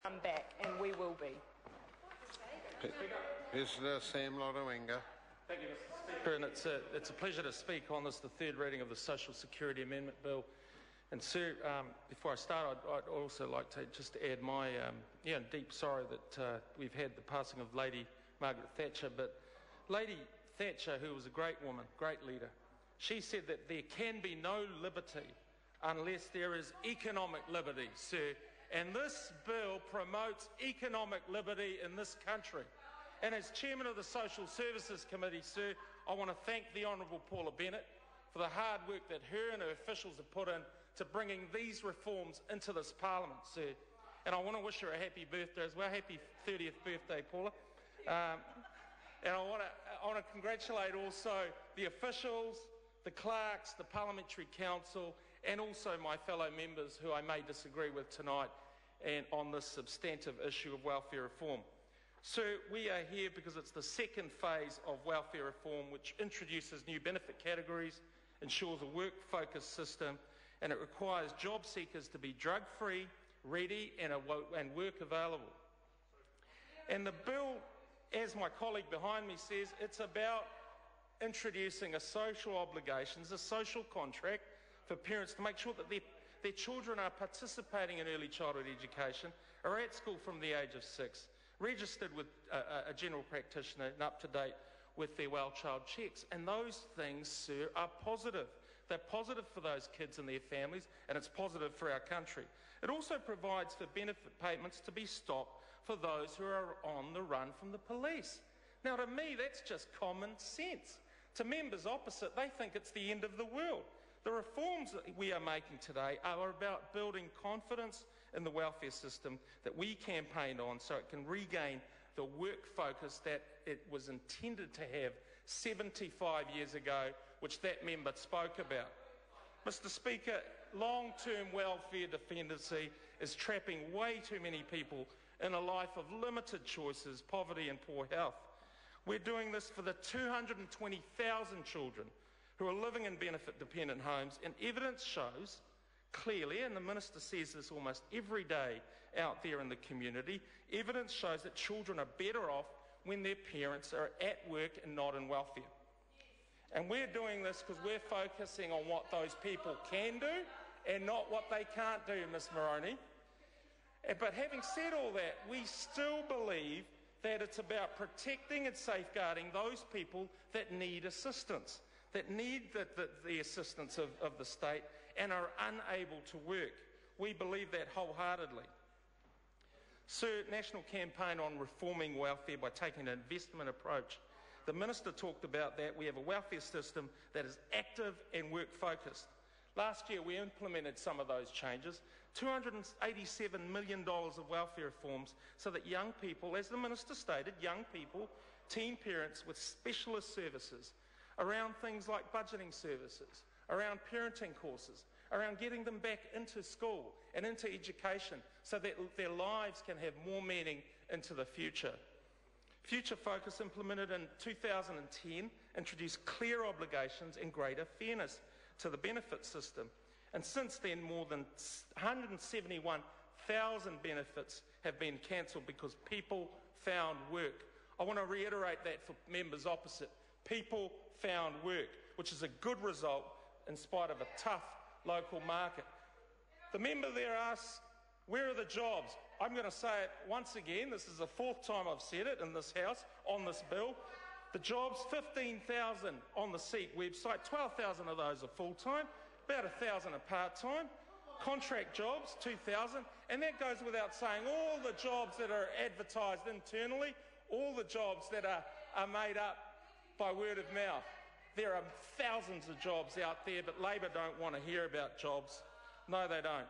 come back, and we will be. Mr. Sam Lotu-Iiga. Thank you, Mr. Speaker, and it's a pleasure to speak on this, the third reading of the Social Security Amendment Bill. And Sir, before I start, I'd also like to just add my deep sorrow that we've had the passing of Lady Margaret Thatcher. But Lady Thatcher, who was a great woman, great leader, she said that there can be no liberty unless there is economic liberty, sir. And this bill promotes economic liberty in this country. And as Chairman of the Social Services Committee, sir, I want to thank the Honourable Paula Bennett for the hard work that her and her officials have put in to bringing these reforms into this Parliament, sir. And I want to wish her a happy birthday as well. Happy 30th birthday, Paula. And I want to congratulate also the officials, the clerks, the Parliamentary Council, and also my fellow members who I may disagree with tonight and on this substantive issue of welfare reform. Sir, we are here because it's the second phase of welfare reform, which introduces new benefit categories, ensures a work-focused system, and it requires job seekers to be drug-free, ready, and work available. And the bill, as my colleague behind me says, it's about introducing a social obligations, a social contract for parents to make sure that their children are participating in early childhood education, are at school from the age of 6, registered with a general practitioner and up to date with their well child checks. And those things, sir, are positive. They're positive for those kids and their families, and it's positive for our country. It also provides for benefit payments to be stopped for those who are on the run from the police. Now, to me, that's just common sense. To members opposite, they think it's the end of the world. The reforms that we are making today are about building confidence in the welfare system that we campaigned on so it can regain the work focus that it was intended to have 75 years ago, which that member spoke about. Mr. Speaker, long-term welfare dependency is trapping way too many people in a life of limited choices, poverty and poor health. We're doing this for the 220,000 children who are living in benefit-dependent homes, and evidence shows clearly, and the Minister says this almost every day out there in the community, evidence shows that children are better off when their parents are at work and not in welfare. And we're doing this because we're focusing on what those people can do and not what they can't do, Ms Moroney. But having said all that, we still believe that it's about protecting and safeguarding those people that need assistance, that need the assistance of the state and are unable to work. We believe that wholeheartedly. Sir, national campaign on reforming welfare by taking an investment approach. The Minister talked about that. We have a welfare system that is active and work-focused. Last year we implemented some of those changes, $287 million of welfare reforms so that young people, as the Minister stated, young people, teen parents with specialist services around things like budgeting services, around parenting courses, around getting them back into school and into education so that their lives can have more meaning into the future. Future Focus, implemented in 2010, introduced clear obligations and greater fairness to the benefit system. And since then, more than 171,000 benefits have been cancelled because people found work. I want to reiterate that for members opposite. People found work, which is a good result in spite of a tough local market. The member there asks, where are the jobs? I'm going to say it once again. This is the fourth time I've said it in this House on this bill. The jobs, 15,000 on the SEEK website, 12,000 of those are full-time, about 1,000 are part-time. Contract jobs, 2,000, and that goes without saying. All the jobs that are advertised internally, all the jobs that are made up by word of mouth. There are thousands of jobs out there, but Labor don't want to hear about jobs. No, they don't.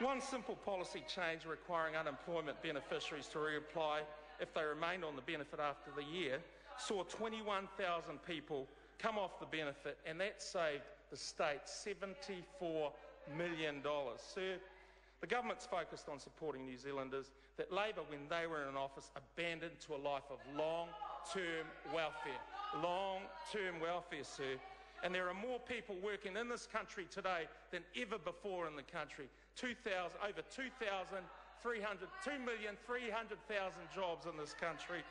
One simple policy change requiring unemployment beneficiaries to reapply if they remained on the benefit after the year saw 21,000 people come off the benefit, and that saved the state $74 million. Sir, the government's focused on supporting New Zealanders that Labor, when they were in office, abandoned to a life of long-term welfare. Long-term welfare, sir. And there are more people working in this country today than ever before in the country. over 2,300,000 jobs in this country,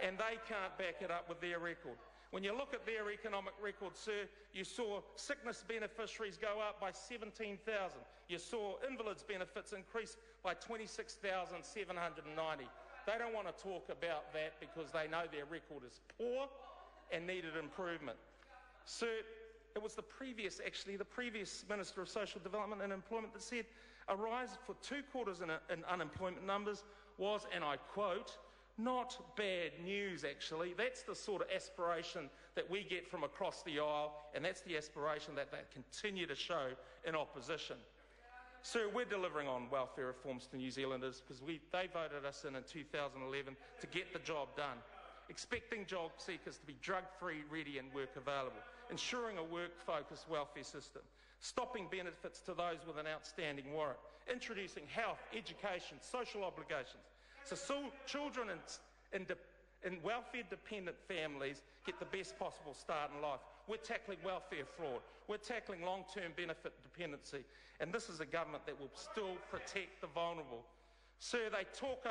and they can't back it up with their record. When you look at their economic record, sir, you saw sickness beneficiaries go up by 17,000. You saw invalids benefits increase by 26,790. They don't want to talk about that because they know their record is poor and needed improvement. Sir, it was the previous Minister of Social Development and Employment that said a rise for 2 quarters in unemployment numbers was, and I quote, not bad news, actually. That's the sort of aspiration that we get from across the aisle, and that's the aspiration that they continue to show in opposition. Sir, we're delivering on welfare reforms to New Zealanders because they voted us in 2011 to get the job done. Expecting job seekers to be drug-free, ready and work available. Ensuring a work-focused welfare system. Stopping benefits to those with an outstanding warrant. Introducing health, education, social obligations. So children in welfare-dependent families get the best possible start in life. We're tackling welfare fraud. We're tackling long-term benefit dependency. And this is a government that will still protect the vulnerable. Sir, they talk,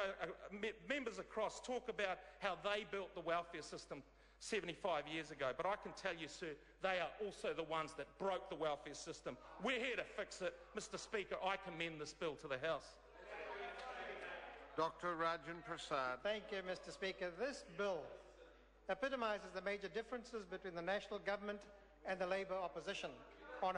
members across talk about how they built the welfare system 75 years ago. But I can tell you, sir, they are also the ones that broke the welfare system. We're here to fix it. Mr. Speaker, I commend this bill to the House. Dr. Rajan Prasad. Thank you, Mr. Speaker. This bill epitomises the major differences between the national government and the Labour opposition on